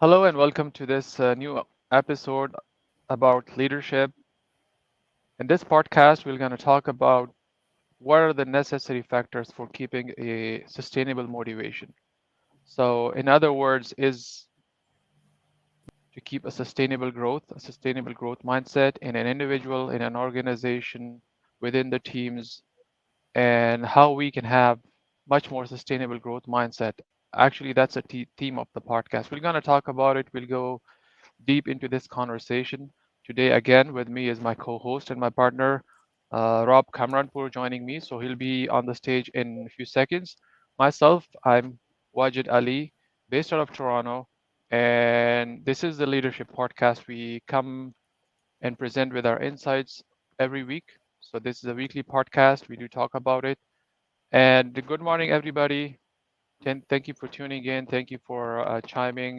Hello and welcome to this new episode about leadership. In this podcast, we're going to talk about what are the necessary factors for keeping a sustainable motivation. So, in other words, is to keep a sustainable growth mindset in an individual, in an organization, within the teams, and how we can have much more sustainable growth mindset. Actually, that's a theme of the podcast. We're going to talk about it. We'll go deep into this conversation. Today, again, with me is my co host and my partner, Rob Kamranpur, joining me. So he'll be on the stage in a few seconds. Myself, I'm Wajid Ali, based out of Toronto. And this is the Leadership Podcast. We come and present with our insights every week. So this is a weekly podcast. We do talk about it. And good morning, everybody. Thank you for tuning in. Thank you for chiming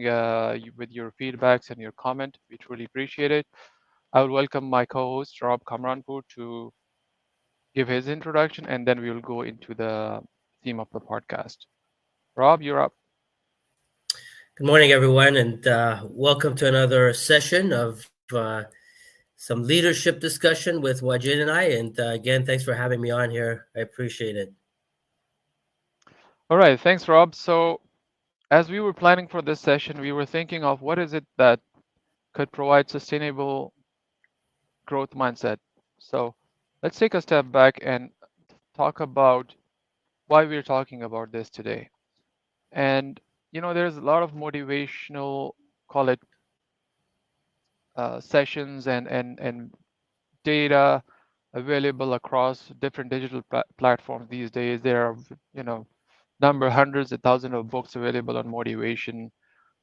with your feedbacks and your comment. We truly appreciate it. I will welcome my co-host Rob Kamranpur to give his introduction, and then we will go into the theme of the podcast. Rob, you're up. Good morning, everyone, and welcome to another session of some leadership discussion with Wajid and I. And again, thanks for having me on here. I appreciate it. All right, thanks, Rob. So, as we were planning for this session, we were thinking of what is it that could provide sustainable growth mindset. So, let's take a step back and talk about why we're talking about this today. And there's a lot of motivational, call it sessions and data available across different digital platforms these days. There are number hundreds of thousands of books available on motivation.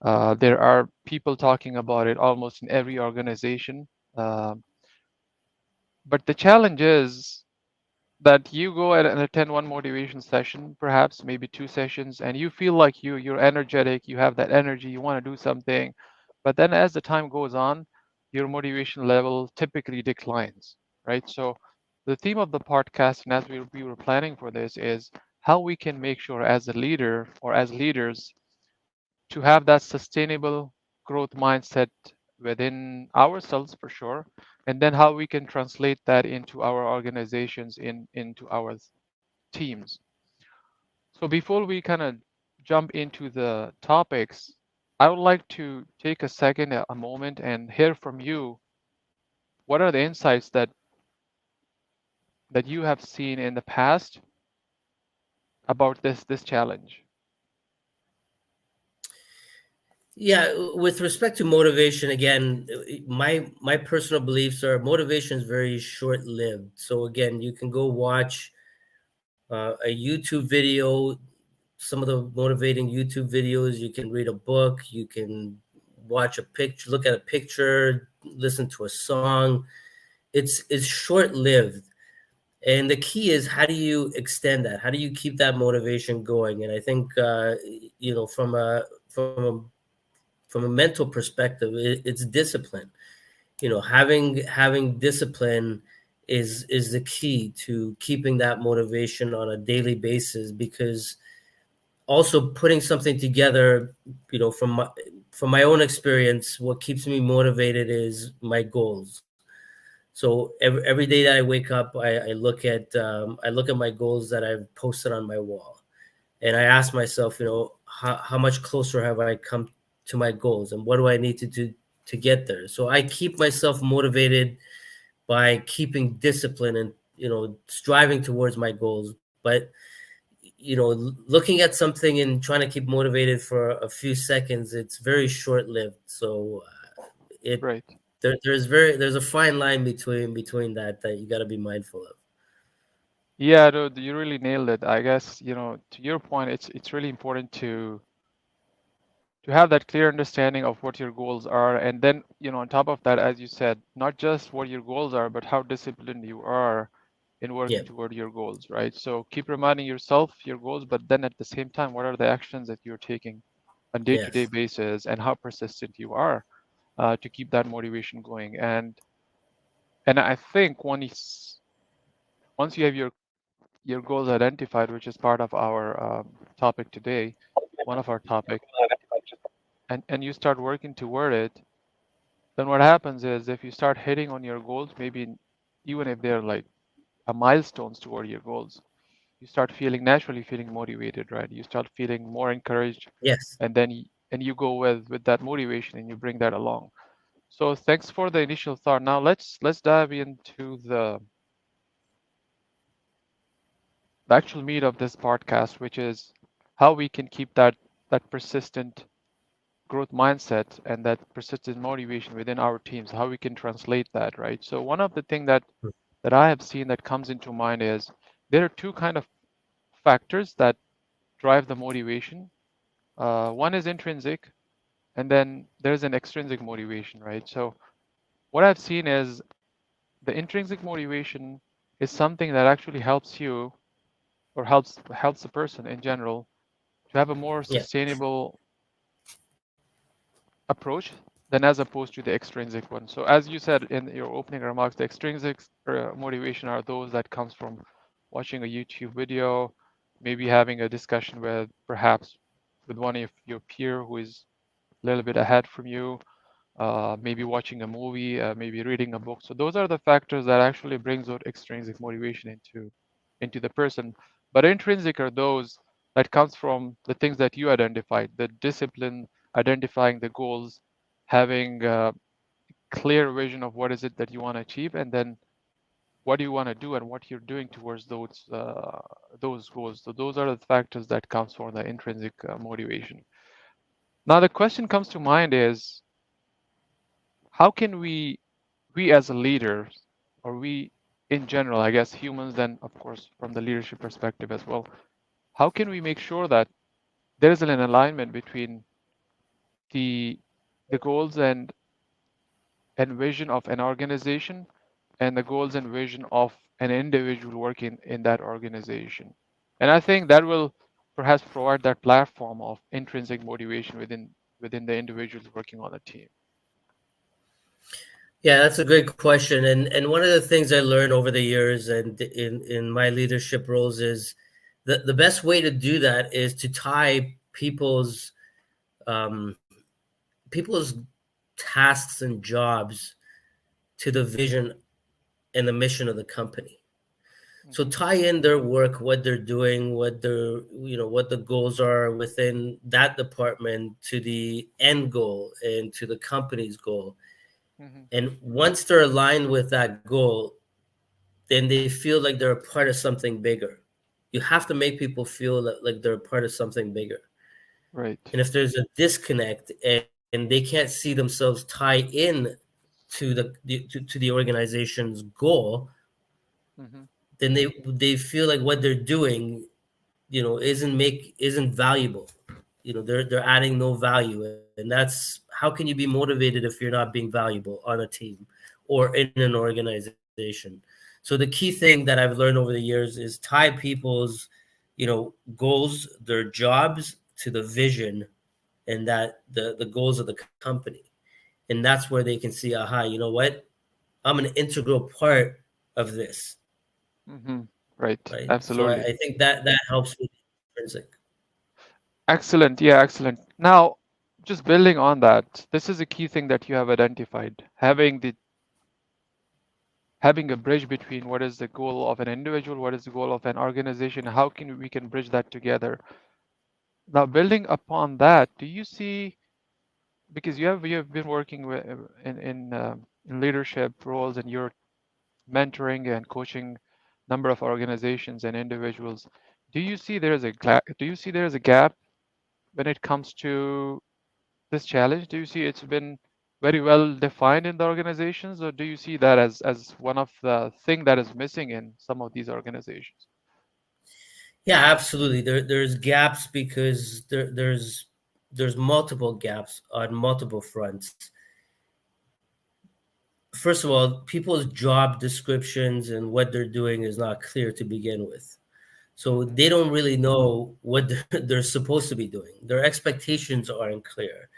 There are people talking about it almost in every organization. But the challenge is that you go and attend one motivation session, perhaps maybe two sessions, and you feel like you're energetic, you have that energy, you want to do something, but then as the time goes on, your motivation level typically declines, right? So the theme of the podcast, and as we were planning for this, is how we can make sure as a leader or as leaders to have that sustainable growth mindset within ourselves for sure, and then how we can translate that into our organizations into our teams. So before we kind of jump into the topics, I would like to take a second, a moment, and hear from you. What are the insights that you have seen in the past about this challenge? Yeah, with respect to motivation, again, my personal beliefs are motivation is very short lived. So again, you can go watch a YouTube video, some of the motivating YouTube videos. You can read a book. You can watch a picture, look at a picture, listen to a song. It's short lived. And the key is, how do you extend that? How do you keep that motivation going? And I think from a mental perspective, it's discipline. Having discipline is the key to keeping that motivation on a daily basis, because also putting something together, from my own experience, what keeps me motivated is my goals. So every day that I wake up, I look at my goals that I've posted on my wall, and I ask myself, how much closer have I come to my goals, and what do I need to do to get there? So I keep myself motivated by keeping discipline and striving towards my goals. But looking at something and trying to keep motivated for a few seconds, it's very short lived. So it Right. there's a fine line between that you got to be mindful of. Yeah, dude, you really nailed it. I guess, to your point, it's really important to have that clear understanding of what your goals are, and then on top of that, as you said, not just what your goals are but how disciplined you are in working Yeah. toward your goals, right? So keep reminding yourself your goals, but then at the same time, what are the actions that you're taking on day-to-day Yes. basis, and how persistent you are to keep that motivation going. And I think once you have your goals identified, which is part of our topic today, one of our topic, and you start working toward it, then what happens is if you start hitting on your goals, maybe even if they're like a milestones toward your goals, you start feeling naturally feeling motivated, right? You start feeling more encouraged, Yes. and then and you go with that motivation and you bring that along. So thanks for the initial thought. Now let's dive into the actual meat of this podcast, which is how we can keep that persistent growth mindset and that persistent motivation within our teams, how we can translate that, right? So one of the things that I have seen that comes into mind is there are two kind of factors that drive the motivation. One is intrinsic, and then there's an extrinsic motivation, right? So what I've seen is the intrinsic motivation is something that actually helps you or helps the person in general to have a more Yeah. sustainable approach than as opposed to the extrinsic one. So as you said in your opening remarks, the extrinsic motivation are those that comes from watching a YouTube video, maybe having a discussion with perhaps with one of your peer who is a little bit ahead from you, maybe watching a movie, maybe reading a book. So those are the factors that actually brings out extrinsic motivation into the person. But intrinsic are those that comes from the things that you identified, the discipline, identifying the goals, having a clear vision of what is it that you want to achieve, and then what do you want to do and what you're doing towards those goals. So those are the factors that comes from the intrinsic motivation. Now the question comes to mind is how can we as leaders, or we in general, I guess humans, then of course from the leadership perspective as well, how can we make sure that there is an alignment between the the goals and vision of an organization and the goals and vision of an individual working in that organization? And I think that will perhaps provide that platform of intrinsic motivation within the individuals working on a team. Yeah, that's a great question. And one of the things I learned over the years and in my leadership roles is the best way to do that is to tie um, people's tasks and jobs to the vision and the mission of the company. So Mhm, tie in their work, what they're doing, what the goals are within that department to the end goal and to the company's goal. mhm. And once they're aligned with that goal, then they feel like they're a part of something bigger. You have to make people feel like they're a part of something bigger. Right. And if there's a disconnect and they can't see themselves tie in to the organization's goal, Mhm. then they feel like what they're doing, isn't valuable. They're adding no value, and that's how can you be motivated if you're not being valuable on a team or in an organization. So the key thing that I've learned over the years is tie people's goals, their jobs to the vision and that the goals of the company, and that's where they can see, aha, you know what, I'm an integral part of this, Mhm. Right. right? So I, Absolutely. I think that helps with intrinsic. Excellent. Yeah, excellent. Now, just building on that, this is a key thing that you have identified. Having a bridge between what is the goal of an individual, what is the goal of an organization, how can we can bridge that together. Now, building upon that, do you see, because you have been working with in leadership roles and you're mentoring and coaching number of organizations and individuals, do you see there is a gap when it comes to this challenge? Do you see it's been very well defined in the organizations, or do you see that as one of the thing that is missing in some of these organizations? Yeah, absolutely. There's gaps because there's multiple gaps on multiple fronts. First of all, people's job descriptions and what they're doing is not clear to begin with. So Hmm. they don't really know what they're supposed to be doing. Their expectations aren't clear.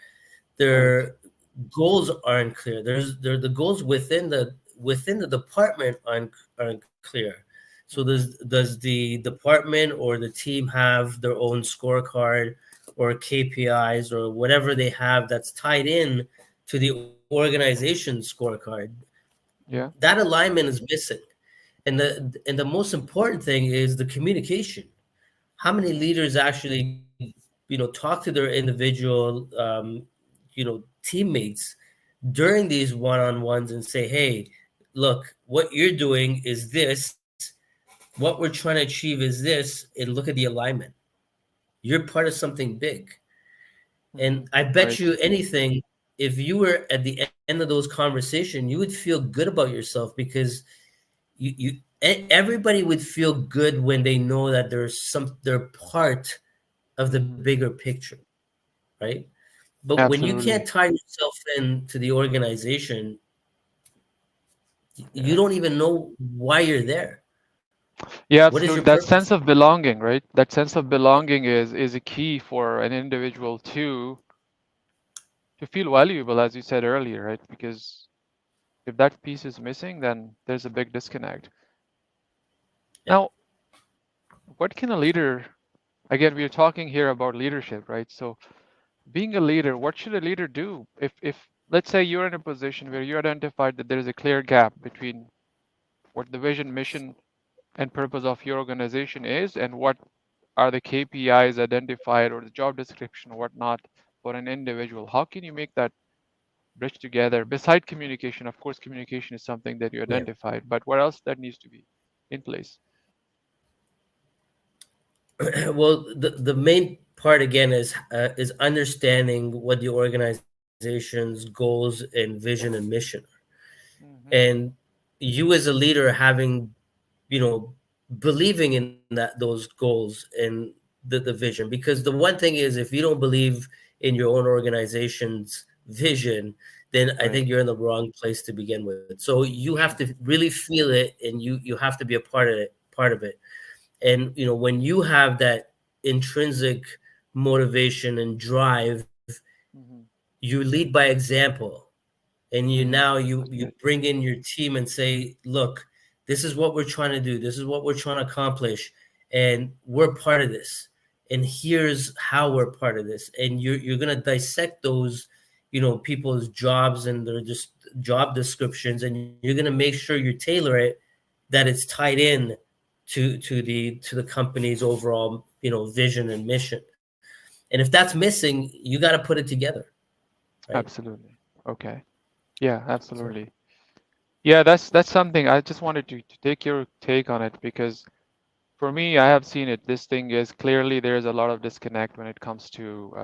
Right. Their goals aren't clear. The goals within the department aren't clear. So Hmm. does the department or the team have their own scorecard or KPIs or whatever they have that's tied in to the organization scorecard, Yeah. that alignment is missing. And the most important thing is the communication. How many leaders actually, talk to their individual, teammates during these one-on-ones and say, hey, look, what you're doing is this, what we're trying to achieve is this, and look at the alignment. You're part of something big. And Hmm. I bet Right. you anything, if you were at the end of those conversations, you would feel good about yourself, because everybody would feel good when they know that they're part of the Hmm. bigger picture, right? But when you can't Absolutely. tie yourself into the organization, you Yeah. don't even know why you're there. Yeah, What is your absolutely. That purpose? sense of belonging, right? That sense of belonging is a key for an individual to feel valuable, as you said earlier, right? Because if that piece is missing, then there's a big disconnect. Yeah. Now, what can a leader, again, we're talking here about leadership, right? So being a leader, what should a leader do if let's say you're in a position where you identified that there is a clear gap between what the vision, mission, and purpose of your organization is and what are the KPIs identified or the job description or whatnot for an individual? How can you make that bridge together? Beside communication, of course, communication is something that you Yeah. identified, but what else that needs to be in place? Well, the main part again is understanding what the organization's goals and vision and mission, Hmm. and you as a leader having, believing in those goals and the vision. Because the one thing is, if you don't believe in your own organization's vision, then I Right. think you're in the wrong place to begin with. So you have to really feel it, and you have to be a part of it. And when you have that intrinsic motivation and drive, Hmm. you lead by example. And now Hmm. you bring Absolutely. in your team and say, look, this is what we're trying to do, this is what we're trying to accomplish, and we're part of this, and here's how we're part of this. And you're going to dissect those, people's jobs and their just job descriptions, and you're going to make sure you tailor it, that it's tied in to the company's overall, vision and mission. And if that's missing, you got to put it together, right? Absolutely. Okay. Yeah, So absolutely. Yeah, that's something I just wanted to take your take on it because for me, I have seen it. This thing is clearly there's a lot of disconnect when it comes to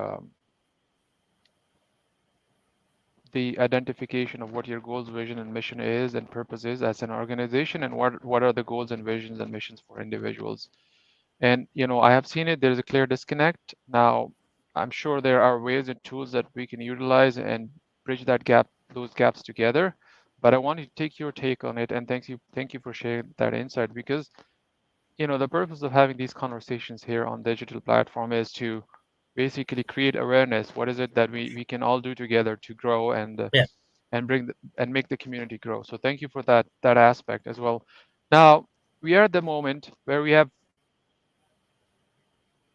the identification of what your goals, vision, and mission is and purpose is as an organization, and what are the goals and visions and missions for individuals. And I have seen it. There's a clear disconnect. Now, I'm sure there are ways and tools that we can utilize and bridge that gap, those gaps together. But I want to take your take on it, and thank you for sharing that insight because the purpose of having these conversations here on digital platform is to basically create awareness. What is it that we can all do together to grow yeah. and and make the community grow? So thank you for that aspect as well. Now we are at the moment where we have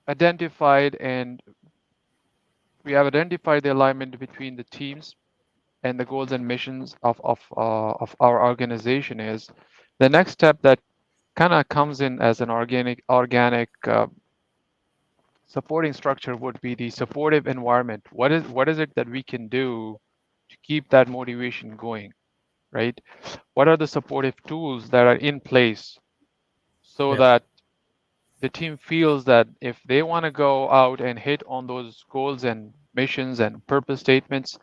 identified and we have identified the alignment between the teams and the goals and missions of our organization is the next step that kind of comes in as an organic supporting structure would be the supportive environment. What is it that we can do to keep that motivation going, right? What are the supportive tools that are in place so Yeah. that the team feels that if they want to go out and hit on those goals and missions and purpose statements,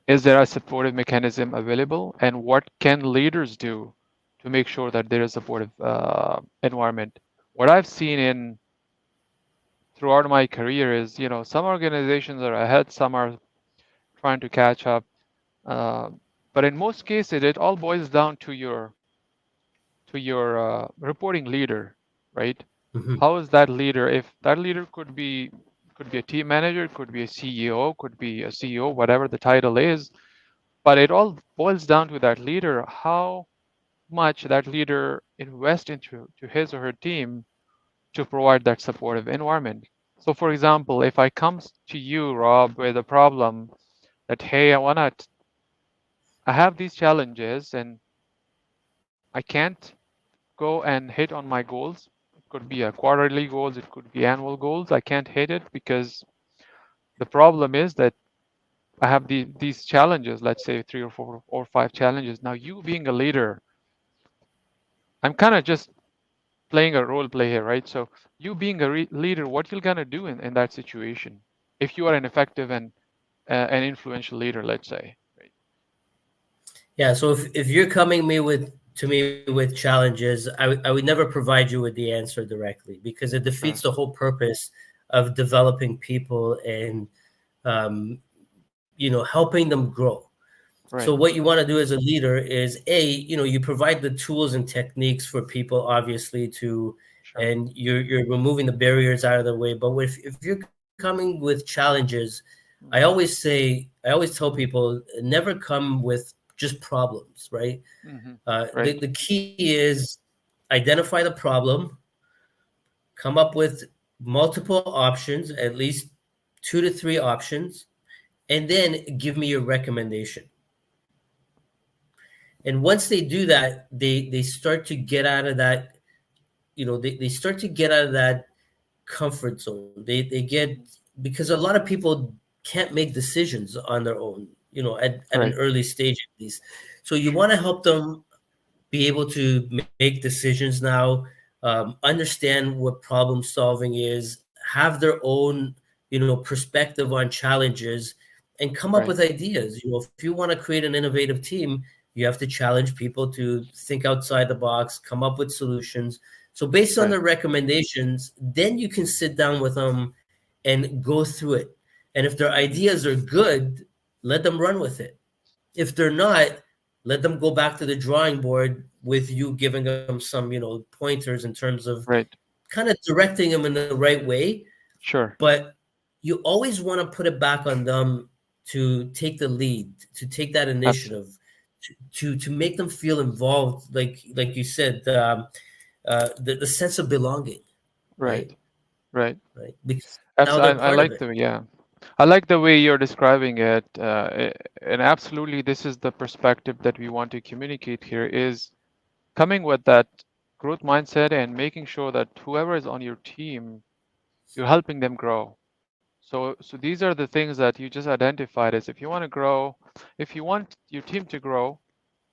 is there a supportive mechanism available? And what can leaders do to make sure that there is a supportive environment? What I've seen in throughout my career is, some organizations are ahead, some are trying to catch up. Uh, but in most cases, it all boils down to your reporting leader, right? Hmm. How is that leader? If that leader could be a team manager, could be a CEO, could be a CEO, whatever the title is, but it all boils down to that leader, how much that leader invest into his or her team to provide that supportive environment. So for example, if I comes to you, Rob, with a problem that, hey, I have these challenges and I can't go and hit on my goals. It could be a quarterly goals, it could be annual goals. I can't hit it because the problem is that I have these challenges, let's say three or four or five challenges. Now, you being a leader, I'm kind of just playing a role play here, right? So, you being a leader, what you're gonna do in that situation if you are an effective and an influential leader, let's say, right? Yeah. So if you're coming to me with challenges, I would never provide you with the answer directly because it defeats Okay. the whole purpose of developing people and helping them grow. So Right. what you want to do as a leader is you provide the tools and techniques for people, obviously, Sure. and you're removing the barriers out of the way. But if you're coming with challenges, Hmm. I always tell people never come with just problems, right? Hmm. The Right. the key is identify the problem, come up with multiple options, at least 2 to 3 options, and then give me your recommendation. And once they do that, they start to get out of that, they start to get out of that comfort zone. They get, Hmm. because a lot of people can't make decisions on their own, at an Right. early stage at least. So you Sure. want to help them be able to make decisions now, understand what problem solving is, have their own, perspective on challenges, and come up Right. with ideas. If you want to create an innovative team, you have to challenge people to think outside the box, come up with solutions. So based on Right. the recommendations, then you can sit down with them and go through it. And if their Hmm. ideas are good, let them run with it. If they're not, let them go back to the drawing board with you giving them some, pointers in terms of Right. kind of directing them in the right way. Sure. But you always want to put it back on them to take the lead, to take that Absolutely. initiative, to make them feel involved, like you said, the sense of belonging, right? Right. Right. Right, because now they're I part of like it. the, yeah. I like the way you're describing it, and absolutely, this is the perspective that we want to communicate here is coming with that growth mindset and making sure that whoever is on your team, you're helping them grow. So these are the things that you just identified as if you want to grow, if you want your team to grow,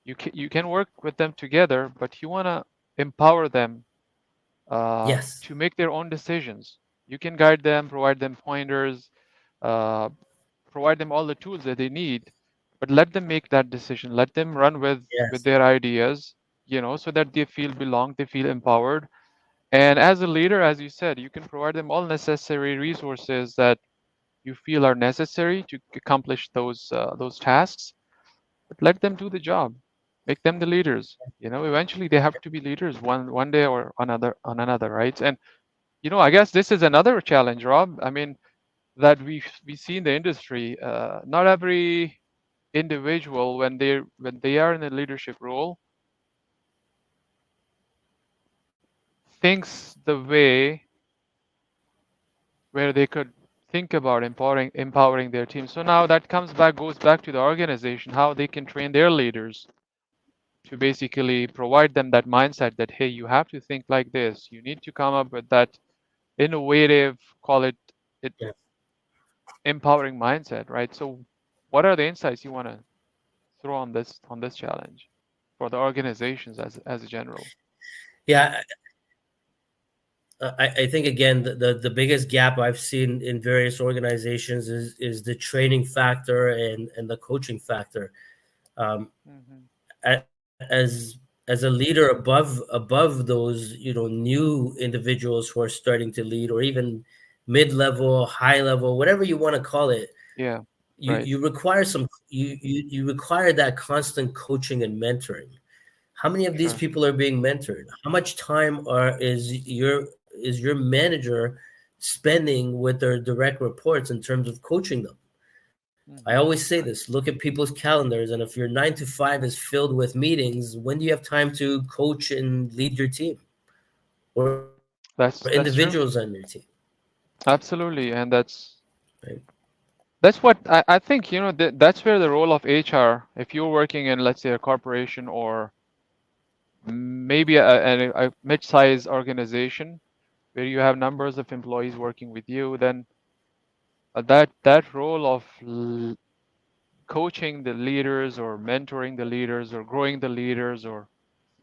you can work with them together, but you want to empower them Yes. to make their own decisions. You can guide them, provide them pointers, uh, provide them all the tools that they need, but let them make that decision. Let them run with Yes. their ideas, so that they feel belong, they feel empowered. And as a leader, as you said, you can provide them all necessary resources that you feel are necessary to accomplish those tasks. But let them do the job. Make them the leaders. Eventually they have to be leaders one day or another, right? And I guess this is another challenge, Rob. I mean, that we see in the industry. Not every individual, when they are in a leadership role, thinks the way where they could think about empowering their team. So now that goes back to the organization, how they can train their leaders to basically provide them that mindset that, hey, you have to think like this. You need to come up with that innovative, call it Yes. empowering mindset, right? So what are the insights you want to throw on this challenge for the organizations as a general? Yeah. I think again the biggest gap I've seen in various organizations is the training factor and the coaching factor. Um, Hmm. as a leader above those new individuals who are starting to lead, or even mid-level, high level, whatever you want to call it, Yeah. Right. you require you require that constant coaching and mentoring. How many of these Sure. people are being mentored? How much time is your manager spending with their direct reports in terms of coaching them? I Hmm. always say Right. this: look at people's calendars, and if your 9 to 5 is filled with meetings, when do you have time to coach and lead your team or individuals on That's your true. team? Absolutely, and Right? that's what I think, that's where the role of HR, if you're working in, let's say, a corporation or maybe a mid-sized organization where you have numbers of employees working with you, then that role of coaching the leaders or mentoring the leaders or growing the leaders or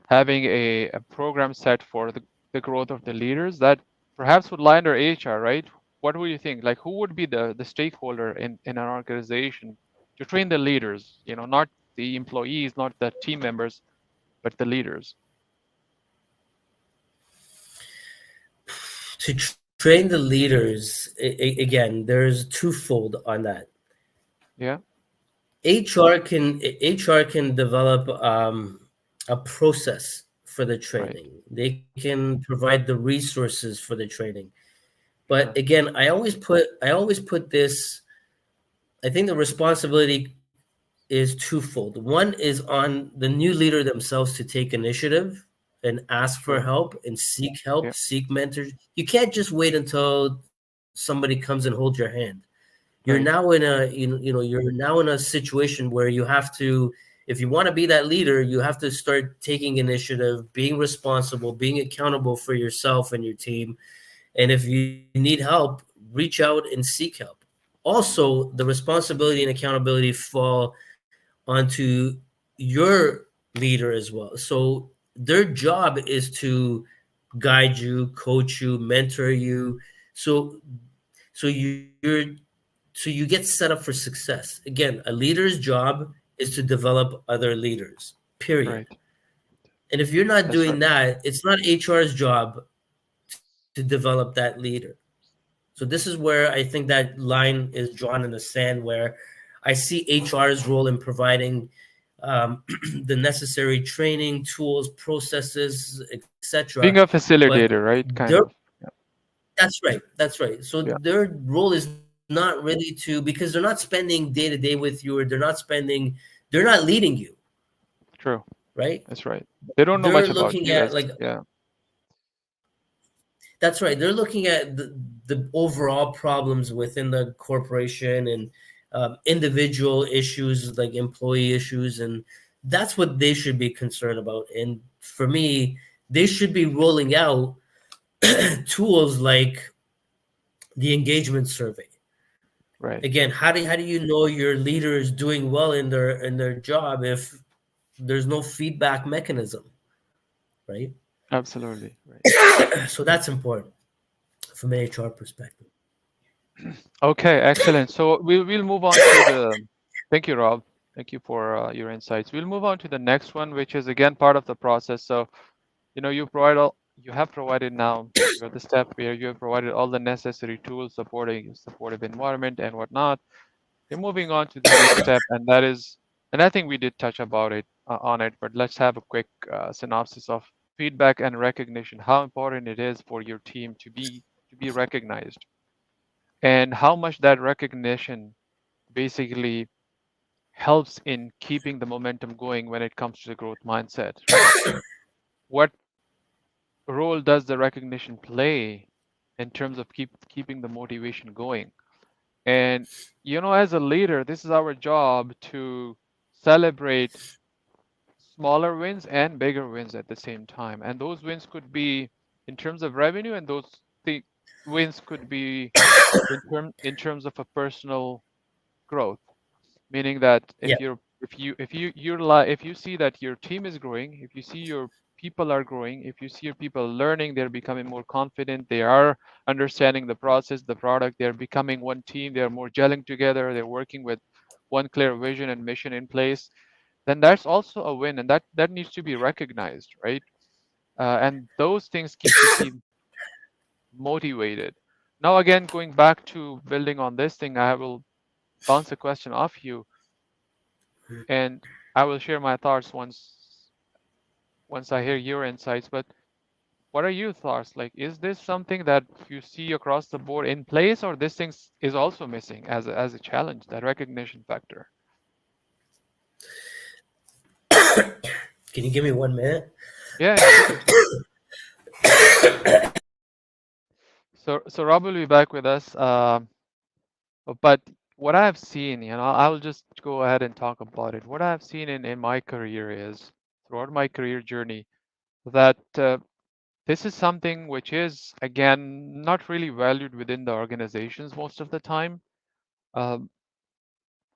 having a program set for the growth of the leaders, that perhaps would lie under HR, right? What would you think? Like, who would be the stakeholder in an organization to train the leaders? Not the employees, not the team members, but the leaders. To train the leaders, again, there's twofold on that. Yeah, HR can develop a process for the right. training. They can provide the resources for the training. But Sure. again, I always put this. I think the responsibility is twofold. One is on the new leader themselves to take initiative and ask for True. help, Yeah, seek mentors. You can't just wait until somebody comes and holds your hand. You're right. now in a you're now in a situation where you have to, if you want to be that leader, you have to start taking initiative, being responsible, being accountable for yourself and your team. And if you need help, reach out and seek help. Also, the responsibility and accountability fall onto your leader as well. So their job is to guide you, coach you, mentor you. So so you get set up for success. Again, a leader's job is to develop other leaders. Period. Right. And if you're not That's doing right. that, it's not HR's job to develop that leader. So this is where I think that line is drawn in the sand, where I see HR's role in providing the necessary training, tools, processes, etc. Being a But facilitator, right? their Kind of. Yeah. that's right, that's right. So Yeah. their role is not really to, because they're not spending day to day with you, or they're not leading you, True. right? That's right. They don't know They're much about looking you at as, like yeah. That's right. They're looking at the overall problems within the corporation and individual issues like employee issues, and that's what they should be concerned about. And for me, they should be rolling out tools like the engagement survey. Right. Again, how do you know your leader is doing well in their job if there's no feedback mechanism, right? Absolutely. Right. So that's important from an HR perspective. Okay, excellent. So we'll move on to the. Thank you, Rob. Thank you for your insights. We'll move on to the next one, which is again part of the process. So, you have provided now. You're at the step where you have provided all the necessary tools, supporting supportive environment and whatnot. We're moving on to the next step, and that is, and I think we did touch about it on it, but let's have a quick synopsis of feedback and recognition. How important it is for your team to be recognized, and how much that recognition basically helps in keeping the momentum going when it comes to the growth mindset, right? What role does the recognition play in terms of keeping the motivation going? And as a leader, this is our job to celebrate smaller wins and bigger wins at the same time. And those wins could be in terms of revenue, and those wins could be in terms of a personal growth. Meaning that Yeah. if you see that your team is growing, if you see your people are growing, if you see your people learning, they're becoming more confident, they are understanding the process, the product, they're becoming one team, they're more gelling together, they're working with one clear vision and mission in place, then that's also a win, and that needs to be recognized, right? And those things keep the team motivated. Now, again, going back to building on this thing, I will bounce a question off you, and I will share my thoughts once I hear your insights. But what are your thoughts? Like, is this something that you see across the board in place, or this thing is also missing as a challenge, that recognition factor? Can you give me 1 minute? Yeah, take your time. So Rob will be back with us. But what I've seen, I'll just go ahead and talk about it. What I've seen in my career is throughout my career journey that this is something which is, again, not really valued within the organizations most of the time. Um,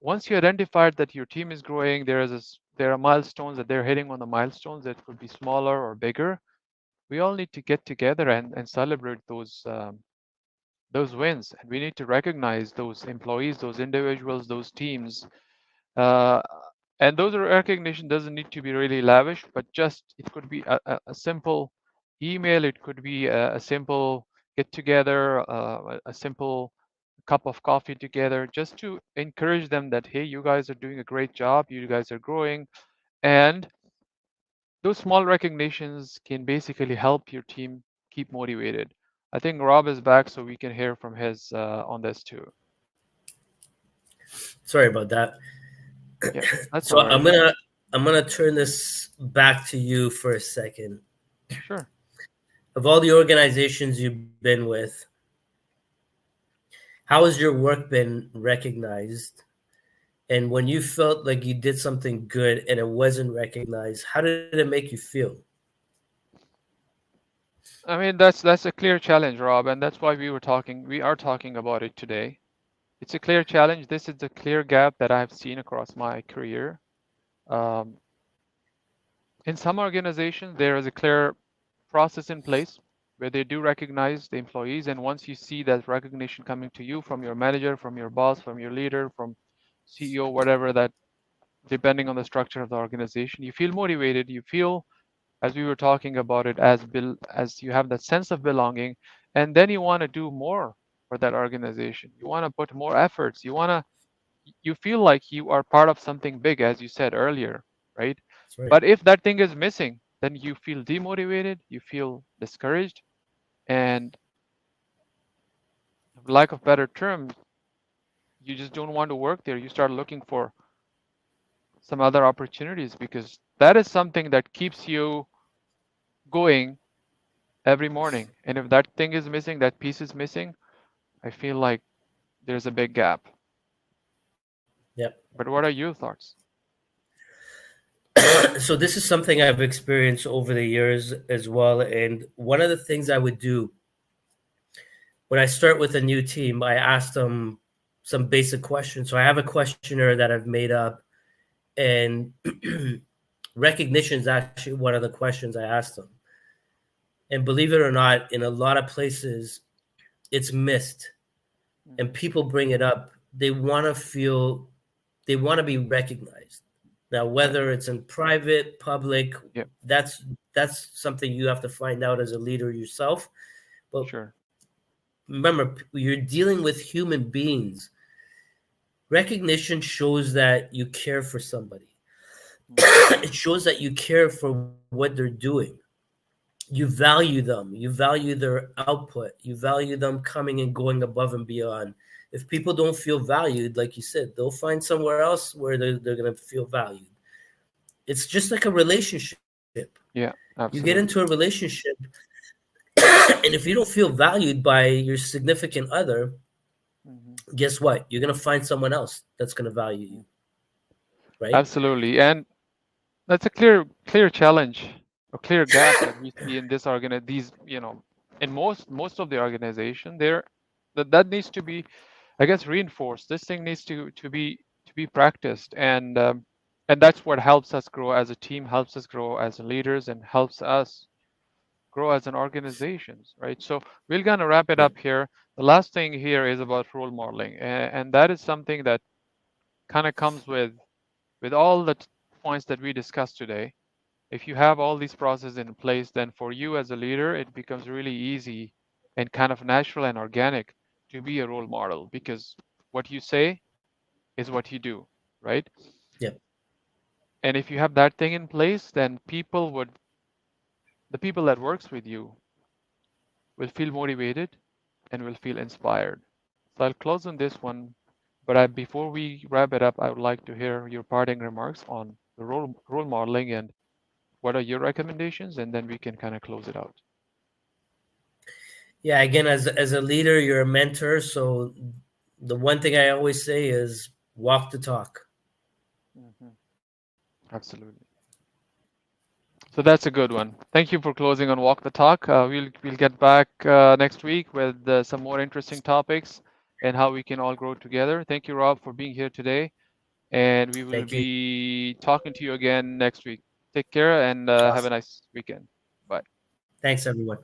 Once you identified that your team is growing, there are milestones that they're hitting on the milestones that could be smaller or bigger. We all need to get together and celebrate those wins, and we need to recognize those employees, those individuals, those teams. Uh, and those recognition doesn't need to be really lavish, but just it could be a simple email, it could be a simple get together, a simple cup of coffee together, just to encourage them that, hey, you guys are doing a great job, you guys are growing. And those small recognitions can basically help your team keep motivated. I think Rob is back, so we can hear from his on this too. Sorry about that. Yeah, that's So all I'm right. gonna I'm gonna turn this back to you for a second. Sure. Of all the organizations you've been with, how has your work been recognized? And when you felt like you did something good and it wasn't recognized, how did it make you feel? I mean, that's a clear challenge, Rob, and that's why we are talking about it today. It's a clear challenge. This is a clear gap that I've seen across my career. Um, in some organizations, there is a clear process in place where they do recognize the employees, and once you see that recognition coming to you from your manager, from your boss, from your leader, from CEO, whatever that, depending on the structure of the organization, you feel motivated. You feel, as we were talking about it, as you have that sense of belonging, and then you want to do more for that organization. You want to put more efforts. You feel like you are part of something big, as you said earlier, right? That's right. But if that thing is missing, then you feel demotivated, you feel discouraged, and for lack of better terms, you just don't want to work there. You start looking for some other opportunities because that is something that keeps you going every morning. And if that thing is missing, that piece is missing, I feel like there's a big gap. Yep. But what are your thoughts? So this is something I've experienced over the years as well. And one of the things I would do when I start with a new team, I ask them some basic questions. So I have a questionnaire that I've made up, and recognition is actually one of the questions I ask them. And believe it or not, in a lot of places, it's missed, and Hmm. people bring it up. They want to feel, they want to be recognized. Now, Yeah, whether it's in private, public, yeah, that's that's something you have to find out as a leader yourself. But sure. remember, you're dealing with human beings. Recognition shows that you care for somebody. Hmm. It shows that you care for what they're doing. You value them. You value their output. You value them coming and going above and beyond. If people don't feel valued, like you said, they'll find somewhere else where they're going to feel valued. It's just like a relationship. Yeah, You get into a absolutely. relationship, and if you don't feel valued by your significant other, Hmm. guess what? You're going to find someone else that's going to value you, right? Absolutely. And that's a clear challenge, a clear gap that we see in these, in most of the organization there, that needs to be, I guess, reinforced. This thing needs to be practiced, and that's what helps us grow as a team, helps us grow as leaders, and helps us grow as an organizations, right? So we're gonna wrap it Yeah. up here. The last thing here is about role modeling, and that is something that kind of comes with all the points that we discussed today. If you have all these processes in place, then for you as a leader, it becomes really easy and kind of natural and organic to be a role model because what you say is what you do, right? Yeah. And if you have that thing in place, then the people that works with you will feel motivated and will feel inspired. So I'll close on this one, but before we wrap it up, I would like to hear your parting remarks on the role modeling and what are your recommendations, and then we can kind of close it out. Yeah, again, as a leader, you're a mentor. So the one thing I always say is walk the talk. Absolutely. So that's a good one. Thank you for closing on Walk the Talk. We'll get back next week with some more interesting topics and how we can all grow together. Thank you, Rob, for being here today, and we will Thank you. be talking to you again next week. Take care and have a Awesome. nice weekend. Bye. Thanks, everyone.